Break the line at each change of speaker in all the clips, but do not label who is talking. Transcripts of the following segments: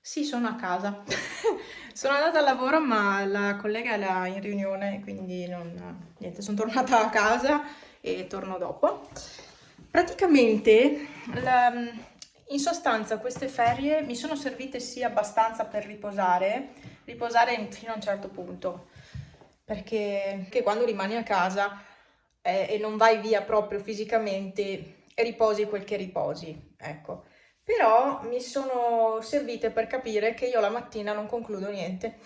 Sì, sono a casa. Sono andata al lavoro, ma la collega era in riunione, quindi niente, sono tornata a casa e torno dopo. Praticamente, la- in sostanza, queste ferie mi sono servite sì abbastanza per riposare fino a un certo punto, perché che quando rimani a casa e non vai via proprio fisicamente, riposi quel che riposi, ecco. Però mi sono servite per capire che io la mattina non concludo niente.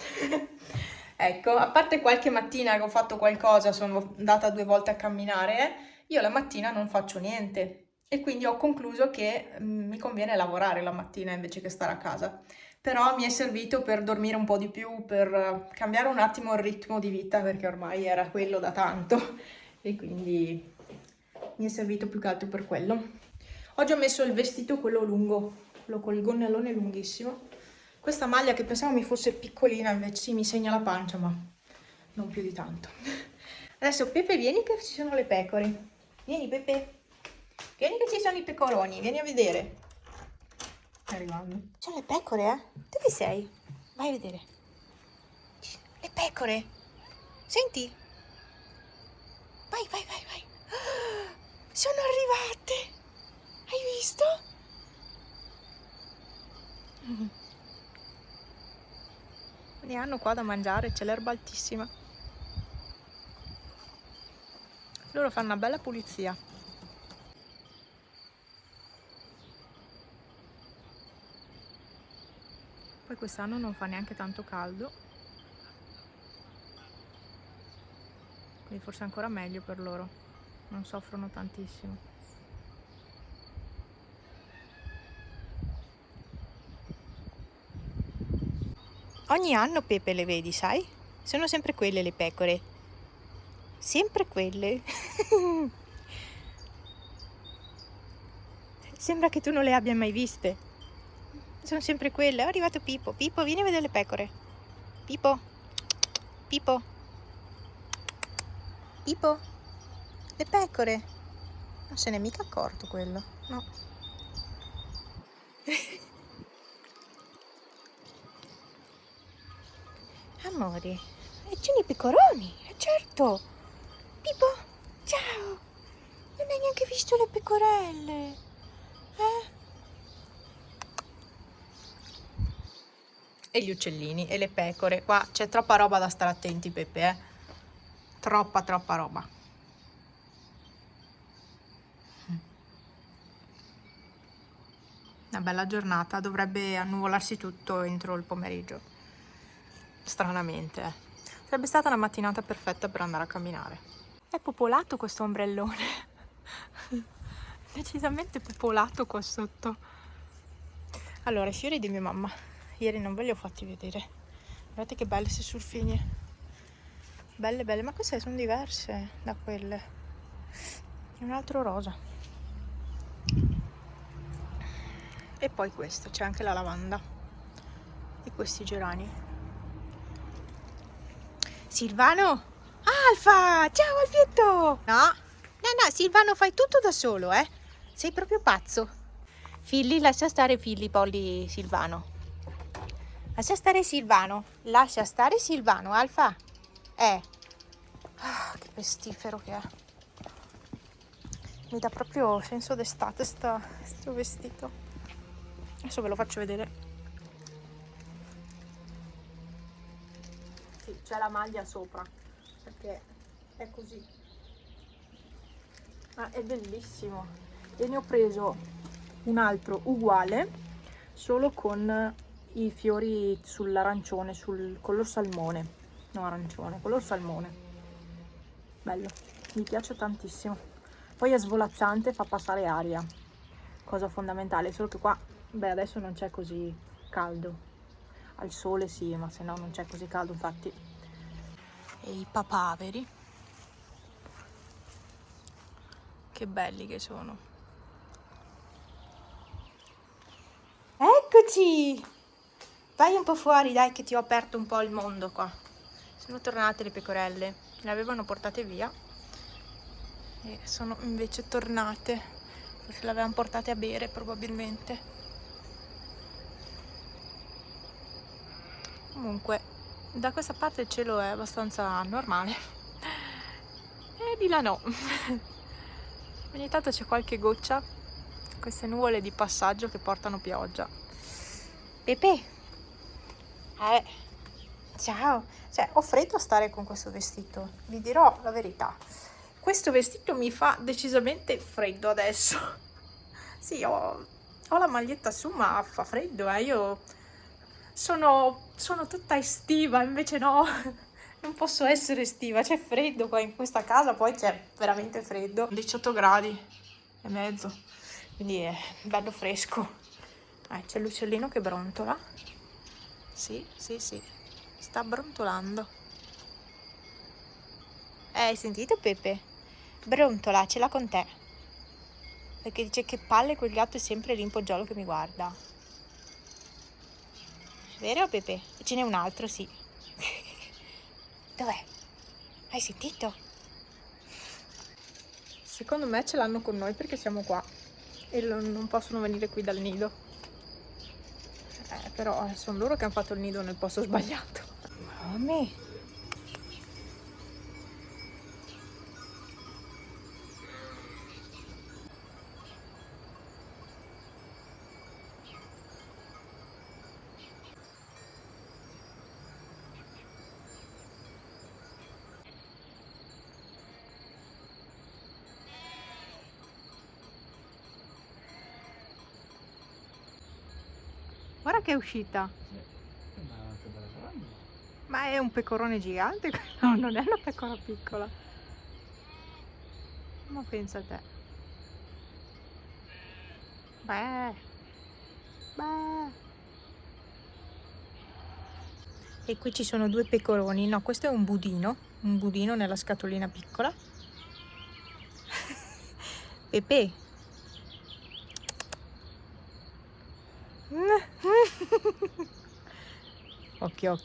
Ecco, a parte qualche mattina che ho fatto qualcosa, sono andata 2 volte a camminare, io la mattina non faccio niente. E quindi ho concluso che mi conviene lavorare la mattina invece che stare a casa. Però mi è servito per dormire un po' di più, per cambiare un attimo il ritmo di vita, perché ormai era quello da tanto. E quindi mi è servito più che altro per quello. Oggi ho messo il vestito, quello lungo, quello col gonnellone lunghissimo. Questa maglia che pensavo mi fosse piccolina, invece sì, mi segna la pancia, ma non più di tanto. Adesso Pepe, vieni che ci sono le pecore. Vieni Pepe, vieni che ci sono i pecoroni, vieni a vedere. Sta arrivando. Ci sono le pecore, eh? Dove sei? Vai a vedere. Le pecore. Senti? Vai, vai, vai, vai. Ah, sono arrivate. Hai visto? Ne hanno qua da mangiare, c'è l'erba altissima. Loro fanno una bella pulizia. Poi quest'anno non fa neanche tanto caldo, quindi forse è ancora meglio per loro. Non soffrono tantissimo. Ogni anno Pepe le vedi, sai? Sono sempre quelle le pecore. Sempre quelle. Sembra che tu non le abbia mai viste. Sono sempre quelle. È arrivato Pipo. Pipo, vieni a vedere le pecore. Pipo. Pipo. Pipo. Le pecore. Non se n'è mica accorto quello. No. Amore. E ci sono i pecoroni. Certo. Pipo. Ciao. Non hai neanche visto le pecorelle. Eh? E gli uccellini e le pecore. Qua c'è troppa roba da stare attenti, Peppe, eh. Troppa, troppa roba. Una bella giornata, dovrebbe annuvolarsi tutto entro il pomeriggio. Stranamente, eh. Sarebbe stata una mattinata perfetta per andare a camminare. È popolato questo ombrellone. Decisamente popolato qua sotto. Allora, i fiori di mia mamma. Ieri non ve li ho fatti vedere. Guardate che belle queste sulfinie. Belle, belle, ma queste sono diverse da quelle. È un altro rosa. E poi questo, c'è anche la lavanda. E questi gerani. Silvano? Alfa! Ciao Alfietto! No, no, Silvano, fai tutto da solo, eh? Sei proprio pazzo. Filli, lascia stare Filli, Polli, Silvano. Lascia stare Silvano. Lascia stare Silvano, Alfa. Ah, che pestifero che è. Mi dà proprio senso d'estate sto vestito. Adesso ve lo faccio vedere. Sì, c'è la maglia sopra, perché è così. Ah, è bellissimo. E ne ho preso un altro uguale, solo con i fiori sull'arancione, sul color salmone. No, arancione, color salmone. Bello, mi piace tantissimo. Poi è svolazzante, fa passare aria, cosa fondamentale, solo che qua, beh, adesso non c'è così caldo. Al sole sì, ma se no non c'è così caldo, infatti. E i papaveri, che belli che sono. Eccoci! Vai un po' fuori, dai, che ti ho aperto un po' il mondo qua. Sono tornate le pecorelle, le avevano portate via e sono invece tornate. Forse le avevano portate a bere probabilmente. Comunque, da questa parte il cielo è abbastanza normale e di là no. Ogni tanto c'è qualche goccia, queste nuvole di passaggio che portano pioggia. Pepe, ciao. Cioè, ho freddo a stare con questo vestito, vi dirò la verità. Questo vestito mi fa decisamente freddo adesso. Sì, ho la maglietta su, ma fa freddo, Io sono tutta estiva, invece no, non posso essere estiva, c'è freddo qua in questa casa, poi c'è veramente freddo. 18 gradi e mezzo, quindi è bello fresco. C'è l'uccellino che brontola. Sì, sta brontolando. Hai sentito, Pepe? Brontola, ce l'ha con te. Perché dice che palle, quel gatto è sempre lì in poggiolo che mi guarda. Vero, Pepe? Ce n'è un altro, sì. Dov'è? Hai sentito? Secondo me ce l'hanno con noi perché siamo qua e non possono venire qui dal nido. Però sono loro che hanno fatto il nido nel posto sbagliato. Mamma. Guarda che è uscita. Ma è un pecorone gigante? No, non è una pecora piccola. Ma pensa a te. Beh. E qui ci sono due pecoroni. No, questo è un budino nella scatolina piccola. Pepe. Occhio.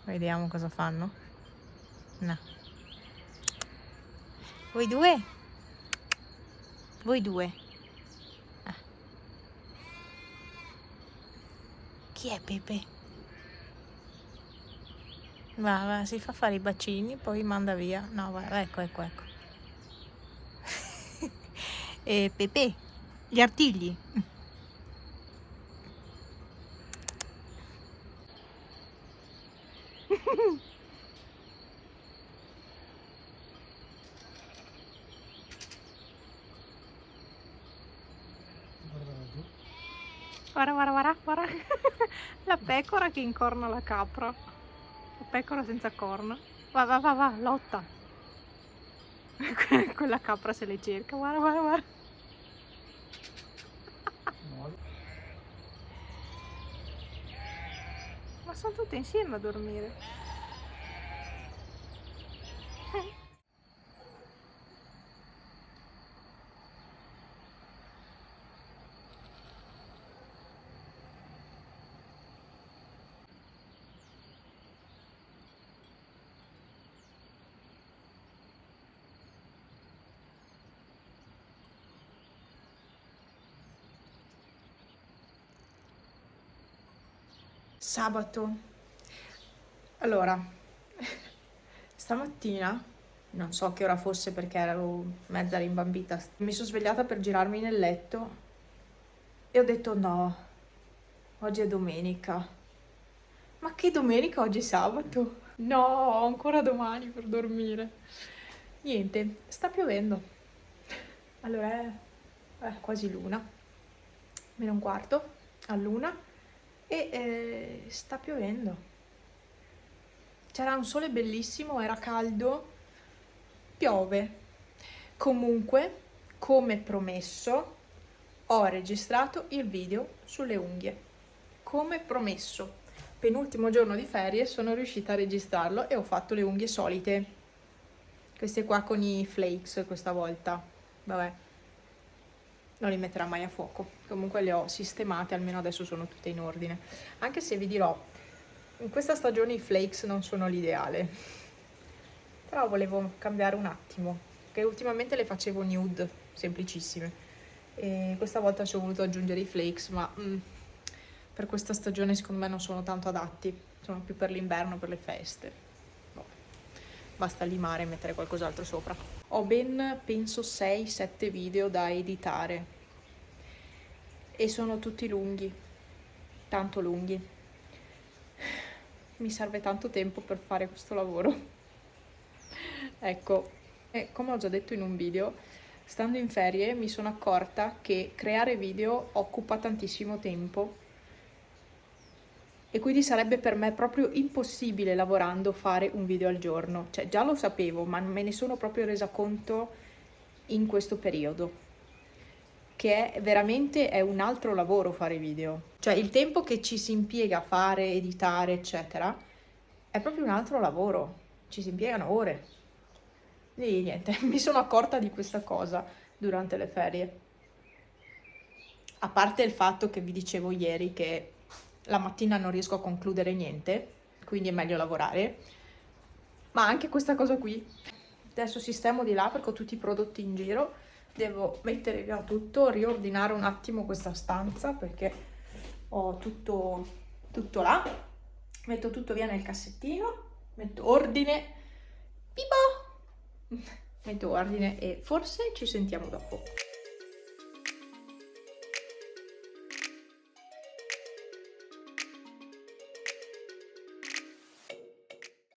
Vediamo cosa fanno. No. Voi due? Ah. Chi è Pepe? Va, si fa fare i bacini, poi manda via. No, va, ecco. E Pepe, gli artigli. Guarda. La pecora che incorna la capra. La pecora senza corna. Va, lotta. Quella capra se le cerca. Guarda. Ma sono tutte insieme a dormire. Sabato. Allora, stamattina, non so che ora fosse perché ero mezza rimbambita, mi sono svegliata per girarmi nel letto e ho detto no, oggi è domenica. Ma che domenica? Oggi è sabato? No, ho ancora domani per dormire. Niente, sta piovendo. Allora è quasi l'una, meno un quarto all'una e sta piovendo. C'era un sole bellissimo, era caldo, piove. Comunque, come promesso, ho registrato il video sulle unghie. Come promesso. Penultimo giorno di ferie sono riuscita a registrarlo e ho fatto le unghie solite. Queste qua con i flakes questa volta. Vabbè, non li metterà mai a fuoco. Comunque le ho sistemate, almeno adesso sono tutte in ordine. Anche se vi dirò, in questa stagione i flakes non sono l'ideale. Però volevo cambiare un attimo, che ultimamente le facevo nude, semplicissime. E questa volta ci ho voluto aggiungere i flakes, ma per questa stagione secondo me non sono tanto adatti, sono più per l'inverno, per le feste. Boh, basta limare e mettere qualcos'altro sopra. Ho ben, penso, 6-7 video da editare e sono tutti lunghi, tanto lunghi. Mi serve tanto tempo per fare questo lavoro. Ecco, e come ho già detto in un video, stando in ferie mi sono accorta che creare video occupa tantissimo tempo e quindi sarebbe per me proprio impossibile lavorando fare un video al giorno. Cioè già lo sapevo, ma me ne sono proprio resa conto in questo periodo, che è un altro lavoro fare video. Cioè il tempo che ci si impiega a fare, editare, eccetera, è proprio un altro lavoro, ci si impiegano ore. E niente, mi sono accorta di questa cosa durante le ferie. A parte il fatto che vi dicevo ieri che la mattina non riesco a concludere niente, quindi è meglio lavorare, ma anche questa cosa qui. Adesso sistemo di là perché ho tutti i prodotti in giro, devo mettere via tutto, riordinare un attimo questa stanza perché ho tutto là, metto tutto via nel cassettino, metto ordine, pipo! Metto ordine e forse ci sentiamo dopo.